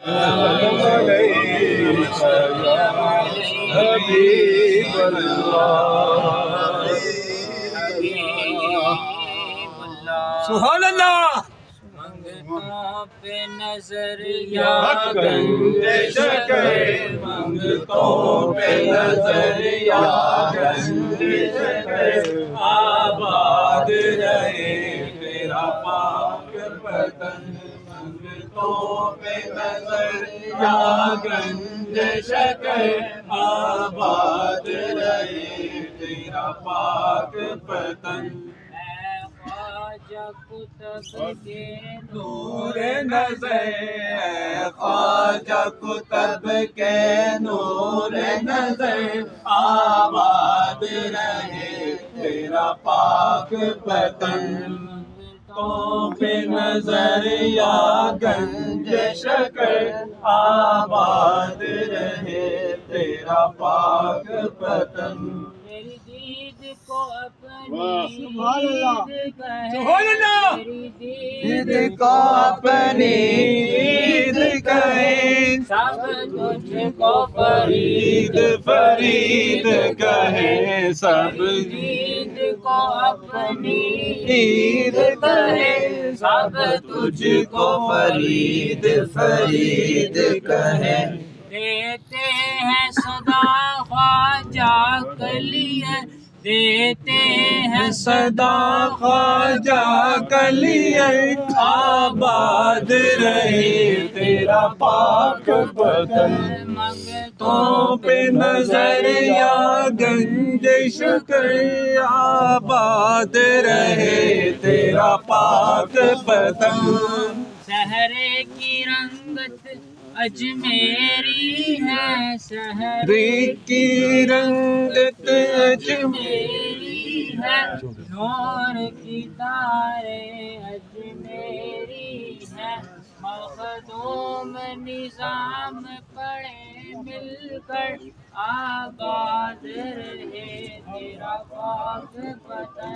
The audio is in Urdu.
عليك يا حبيب الله سبحان اللہ منگتوں پہ نظر یا گنجش ہے منگتوں پہ نظر یا گنجش ہے آباد رہے تیرا پاک وطن منگتوں پہ نظر یا گنجش ہے آباد رہے تیرا پاک وطن کتب کے نور نظر خواجہ کتب کے نور نظر آباد رہے تیرا پاک وطن تو پہ نظر یا گنجش کر آباد رہے تیرا پاک وطن میری دید کو اپنی عید کو اپنی عید کہیں سب تجھ کو فرید فرید کہیں سب عید کو اپنی عید کہیں سب تجھ کو فرید فرید کہیں دیتے ہیں صدا خواجہ کلیہ دیتے ہیں صدا خواجہ کلیہ آباد رہے تیرا پاک وطن منگتوں پہ نظر یا گنجش کر آباد رہے تیرا پاک وطن سحرے کی رنگت اجمیری ہے سحرے کی رنگت میری ہے نور کی تارے اجمیری ہے مخدوم نظام پڑھے مل کر آباد رہے تیرا پاک وطن